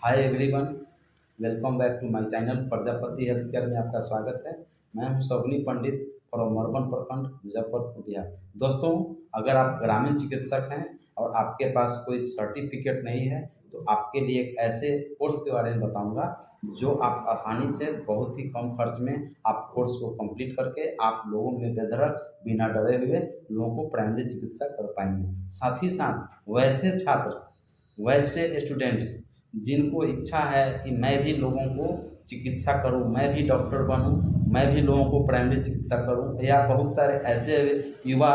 Hi everyone, welcome back to my channel Prajapati health care में आपका स्वागत है। मैं हूं शगुनी पंडित फ्रॉम अर्बन प्रखंड मुजफ्फरपुर बिहार। दोस्तों, अगर आप ग्रामीण चिकित्सक हैं और आपके पास कोई सर्टिफिकेट नहीं है तो आपके लिए एक ऐसे कोर्स के बारे में बताऊंगा जो आप आसानी से बहुत ही कम खर्च में आप कोर्स को कंप्लीट करके आप लोगों में बेधड़क बिना डरे हुए लोगों को प्राइमरी चिकित्सा कर पाएंगे। साथ ही साथ वैसे छात्र, वैसे स्टूडेंट्स जिनको इच्छा है कि मैं भी लोगों को चिकित्सा करूं, मैं भी डॉक्टर बनूं, मैं भी लोगों को प्राइमरी चिकित्सा करूं, या बहुत सारे ऐसे युवा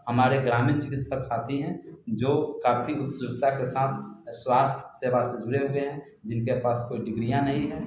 हमारे ग्रामीण चिकित्सक साथी हैं जो काफ़ी उत्सुकता के साथ स्वास्थ्य सेवा से जुड़े हुए हैं, जिनके पास कोई डिग्रियां नहीं है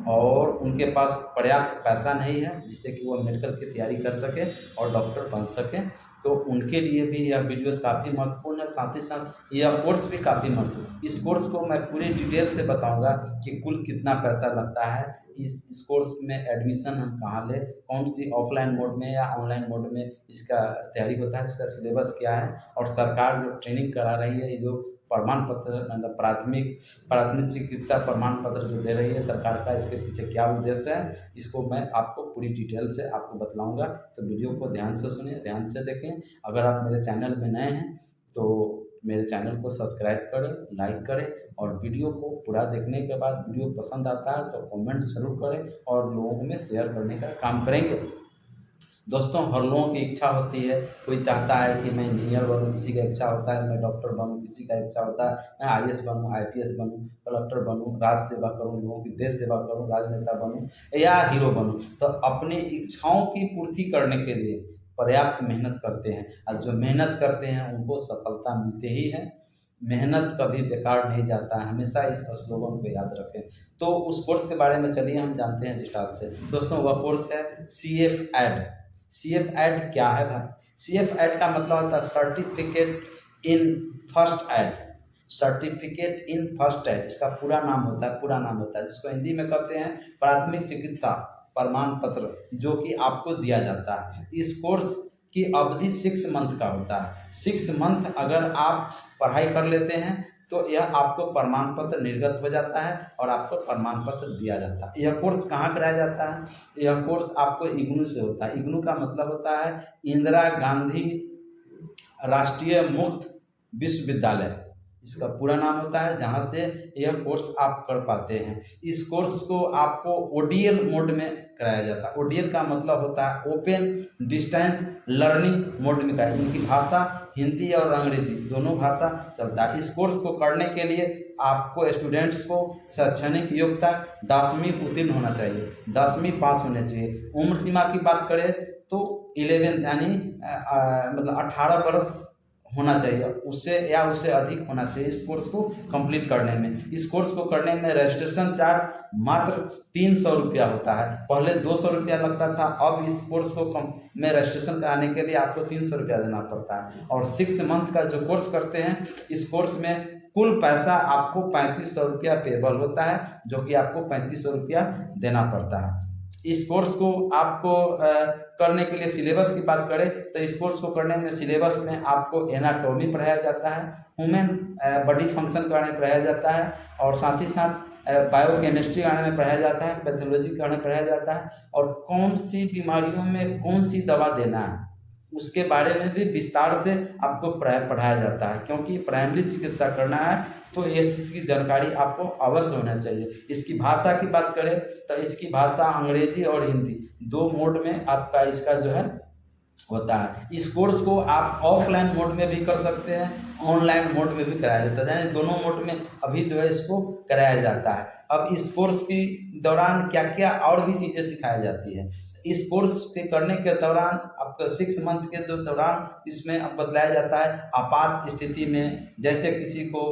और उनके पास पर्याप्त पैसा नहीं है जिससे कि वो मेडिकल की तैयारी कर सके और डॉक्टर बन सकें। तो उनके लिए भी यह वीडियोस काफ़ी महत्वपूर्ण है। साथ ही साथ यह कोर्स भी काफ़ी महत्वपूर्ण। इस कोर्स को मैं पूरी डिटेल से बताऊंगा कि कुल कितना पैसा लगता है, इस कोर्स में एडमिशन हम कहाँ लें, कौन सी ऑफलाइन मोड में या ऑनलाइन मोड में इसका तैयारी होता है, इसका सिलेबस क्या है, और सरकार जो ट्रेनिंग करा रही है, ये जो प्रमाण पत्र मतलब प्राथमिक प्राथमिक चिकित्सा प्रमाण पत्र जो दे रही है सरकार का, इसके पीछे क्या उद्देश्य है, इसको मैं आपको पूरी डिटेल से आपको बतलाऊंगा। तो वीडियो को ध्यान से सुनिए, ध्यान से देखें। अगर आप मेरे चैनल में नए हैं तो मेरे चैनल को सब्सक्राइब करें, लाइक करें, और वीडियो को पूरा देखने के बाद वीडियो पसंद आता है तो कमेंट जरूर करें और लोगों में शेयर करने का काम करेंगे। दोस्तों, हर लोगों की इच्छा होती है, कोई चाहता है कि मैं इंजीनियर बनूं, किसी का इच्छा होता है मैं डॉक्टर बनूं, किसी का इच्छा होता है मैं आईएएस बनूं, आईपीएस बनूं, कलेक्टर बनूं, राज सेवा करूं, लोगों की देश सेवा करूं, राजनेता बनूं या हीरो बनूं। तो अपनी इच्छाओं की पूर्ति करने के लिए पर्याप्त मेहनत करते हैं, और जो मेहनत करते हैं उनको सफलता मिलती ही है। मेहनत कभी बेकार नहीं जाता है, हमेशा इस स्लोगन को याद रखें। तो उस कोर्स के बारे में चलिए हम जानते हैं विस्तार से। दोस्तों, वह कोर्स है सीएफ एड। सीएफ एड क्या है भाई? सीएफ एड का मतलब होता है certificate in first aid. Certificate in first aid इसका पूरा नाम होता है, पूरा नाम होता है जिसको हिंदी में कहते हैं प्राथमिक चिकित्सा प्रमाण पत्र, जो कि आपको दिया जाता है। इस कोर्स की अवधि 6 मंथ का होता है। 6 मंथ अगर आप पढ़ाई कर लेते हैं तो यह आपको प्रमाण पत्र निर्गत हो जाता है और आपको प्रमाण पत्र दिया जाता है। यह कोर्स कहाँ कराया जाता है? यह कोर्स आपको इग्नू से होता है। इग्नू का मतलब होता है इंदिरा गांधी राष्ट्रीय मुक्त विश्वविद्यालय, इसका पूरा नाम होता है, जहाँ से यह कोर्स आप कर पाते हैं। इस कोर्स को आपको ओडीएल मोड में कराया जाता है। ओडीएल का मतलब होता है ओपन डिस्टेंस लर्निंग मोड में कराया। इनकी भाषा हिंदी और अंग्रेजी दोनों भाषा चलता है। इस कोर्स को करने के लिए आपको स्टूडेंट्स को शैक्षणिक योग्यता 10वीं उत्तीर्ण होना चाहिए, 10वीं पास होना चाहिए। उम्र सीमा की बात करें तो 11 यानी मतलब 18 वर्ष होना चाहिए, उससे या उससे अधिक होना चाहिए इस कोर्स को कंप्लीट करने में। इस कोर्स को करने में रजिस्ट्रेशन चार्ज मात्र 300 रुपया होता है। पहले 200 रुपया लगता था, अब इस कोर्स को में रजिस्ट्रेशन कराने के लिए आपको 300 रुपया देना पड़ता है। और 6 मंथ का जो कोर्स करते हैं, इस कोर्स में कुल पैसा आपको 3500 रुपया पेबल होता है, जो कि आपको 3500 रुपया देना पड़ता है। इस कोर्स को आपको करने के लिए सिलेबस की बात करें तो इस कोर्स को करने में सिलेबस में आपको एनाटॉमी पढ़ाया जाता है, ह्यूमन बॉडी फंक्शन के बारे में पढ़ाया जाता है, और साथ ही साथ बायोकेमिस्ट्री के बारे में पढ़ाया जाता है, पैथोलॉजी के बारे में पढ़ाया जाता है, और कौन सी बीमारियों में कौन सी दवा देना है उसके बारे में भी विस्तार से आपको पढ़ाया जाता है। क्योंकि प्राइमरी चिकित्सा करना है तो ये चीज़ की जानकारी आपको अवश्य होना चाहिए। इसकी भाषा की बात करें तो इसकी भाषा अंग्रेजी और हिंदी 2 मोड में आपका इसका जो है होता है। इस कोर्स को आप ऑफलाइन मोड में भी कर सकते हैं, ऑनलाइन मोड में भी कराया जाता है, यानी दोनों मोड में अभी जो है इसको कराया जाता है। अब इस कोर्स के दौरान क्या क्या और भी चीज़ें सिखाई जाती है। इस कोर्स के करने के दौरान आपको 6 मंथ के दौरान इसमें अब बतलाया जाता है आपात स्थिति में, जैसे किसी को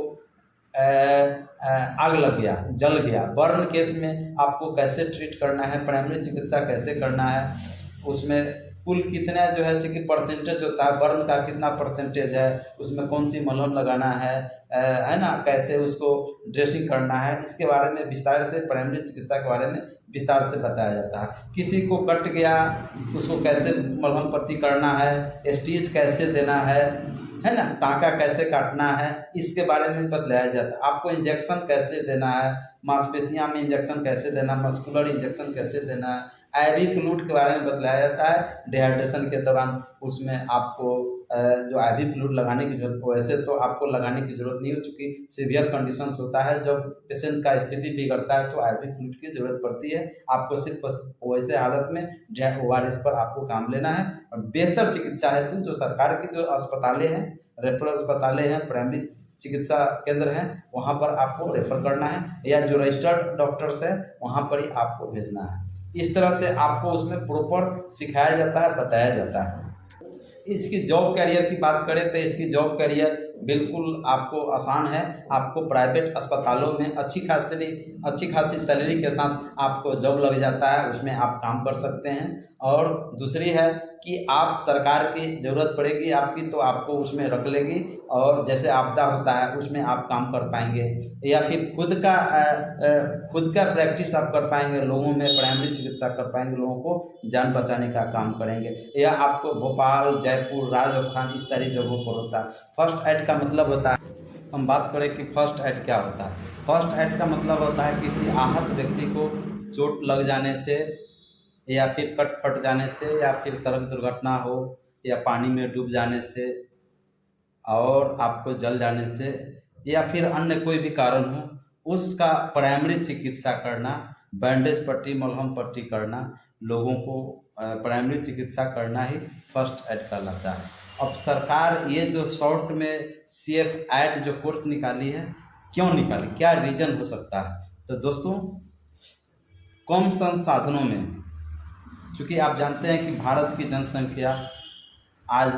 आग लग गया, जल गया, बर्न केस में आपको कैसे ट्रीट करना है, प्राइमरी चिकित्सा कैसे करना है, उसमें कुल कितना जो है कि परसेंटेज होता है, बर्न का कितना परसेंटेज है, उसमें कौन सी मलहम लगाना है ना, कैसे उसको ड्रेसिंग करना है, इसके बारे में विस्तार से प्राइमरी चिकित्सा के बारे में विस्तार से बताया जाता है। किसी को कट गया उसको कैसे मलहम पट्टी करना है, स्टिच कैसे देना है, है ना, टाँका कैसे काटना है इसके बारे में बतलाया जाता है। आपको इंजेक्शन कैसे देना है, मांसपेशियाँ में इंजेक्शन कैसे देना, मस्कुलर इंजेक्शन कैसे देना है, आईवी फ्लूइड के बारे में बतलाया जाता है। डिहाइड्रेशन के दौरान उसमें आपको जो आईवी फ्लूइड लगाने की जरूरत, वैसे तो आपको लगाने की जरूरत नहीं हो, चूँकि सीवियर कंडीशंस होता है, जब पेशेंट का स्थिति बिगड़ता है तो आईवी फ्लूइड की जरूरत पड़ती है। आपको सिर्फ वैसे हालत में ओआरएस पर आपको काम लेना है। और बेहतर चिकित्सा हेतु जो सरकार की जो अस्पतालें हैं, रेफरल अस्पतालें हैं, प्राइमरी चिकित्सा केंद्र हैं, वहाँ पर आपको रेफर करना है, या जो रजिस्टर्ड डॉक्टर्स हैं वहाँ पर ही आपको भेजना है। इस तरह से आपको उसमें प्रॉपर सिखाया जाता है, बताया जाता है। इसकी जॉब कैरियर की बात करें तो इसकी जॉब कैरियर बिल्कुल आपको आसान है। आपको प्राइवेट अस्पतालों में अच्छी खासी सैलरी के साथ आपको जॉब लग जाता है, उसमें आप काम कर सकते हैं। और दूसरी है कि आप सरकार की ज़रूरत पड़ेगी आपकी तो आपको उसमें रख लेगी, और जैसे आपदा होता है उसमें आप काम कर पाएंगे, या फिर खुद का प्रैक्टिस आप कर पाएंगे, लोगों में प्राइमरी चिकित्सा कर पाएंगे, लोगों को जान बचाने का काम करेंगे। या आपको भोपाल, जयपुर, राजस्थान इस तरह जगहों पर होता है। फर्स्ट एड का मतलब होता है, हम बात करें कि फर्स्ट एड क्या होता है। फर्स्ट एड का मतलब होता है किसी आहत व्यक्ति को चोट लग जाने से, या फिर कट फट जाने से, या फिर सड़क दुर्घटना हो, या पानी में डूब जाने से, और आपको जल जाने से, या फिर अन्य कोई भी कारण हो, उसका प्राइमरी चिकित्सा करना, बैंडेज पट्टी, मलहम पट्टी करना, लोगों को प्राइमरी चिकित्सा करना ही फर्स्ट एड कहलाता है। अब सरकार ये जो शॉर्ट में सीएफ एड जो कोर्स निकाली है, क्यों निकाली, क्या रीजन हो सकता है? तो दोस्तों, कम संसाधनों में, चूँकि आप जानते हैं कि भारत की जनसंख्या आज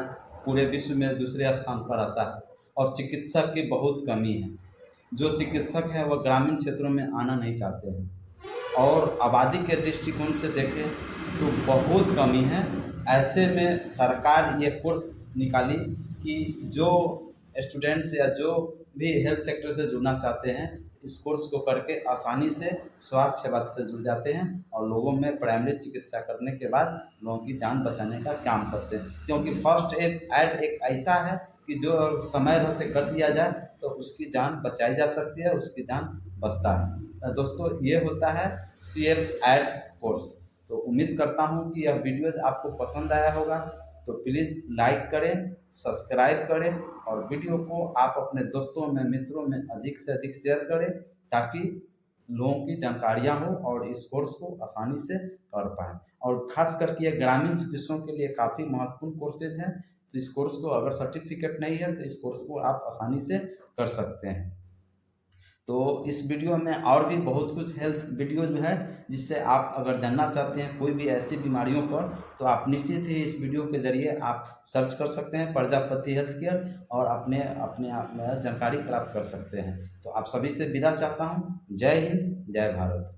पूरे विश्व में दूसरे स्थान पर आता है, और चिकित्सक की बहुत कमी है। जो चिकित्सक हैं वह ग्रामीण क्षेत्रों में आना नहीं चाहते हैं, और आबादी के दृष्टिकोण से देखें तो बहुत कमी है। ऐसे में सरकार ये कोर्स निकाली कि जो स्टूडेंट्स या जो भी हेल्थ सेक्टर से जुड़ना चाहते हैं, इस कोर्स को करके आसानी से स्वास्थ्य सेवा से जुड़ जाते हैं, और लोगों में प्राइमरी चिकित्सा करने के बाद लोगों की जान बचाने का काम करते हैं। क्योंकि फर्स्ट एड एक ऐसा है कि जो समय रहते कर दिया जाए तो उसकी जान बचाई जा सकती है, उसकी जान बचता है। दोस्तों, ये होता है सीएफ एड कोर्स। तो उम्मीद करता हूँ कि यह वीडियोज़ आपको पसंद आया होगा, तो प्लीज़ लाइक करें, सब्सक्राइब करें, और वीडियो को आप अपने दोस्तों में, मित्रों में अधिक से अधिक शेयर करें, ताकि लोगों की जानकारियाँ हो और इस कोर्स को आसानी से कर पाएँ। और ख़ास करके ये ग्रामीण चिकित्सकों के लिए काफ़ी महत्वपूर्ण कोर्सेज हैं। तो इस कोर्स को, अगर सर्टिफिकेट नहीं है तो इस कोर्स को आप आसानी से कर सकते हैं। तो इस वीडियो में और भी बहुत कुछ हेल्थ वीडियो जो है, जिससे आप अगर जानना चाहते हैं कोई भी ऐसी बीमारियों पर, तो आप निश्चित ही इस वीडियो के ज़रिए आप सर्च कर सकते हैं प्रजापति हेल्थ केयर, और अपने अपने आप में जानकारी प्राप्त कर सकते हैं। तो आप सभी से विदा चाहता हूँ। जय हिंद, जय भारत।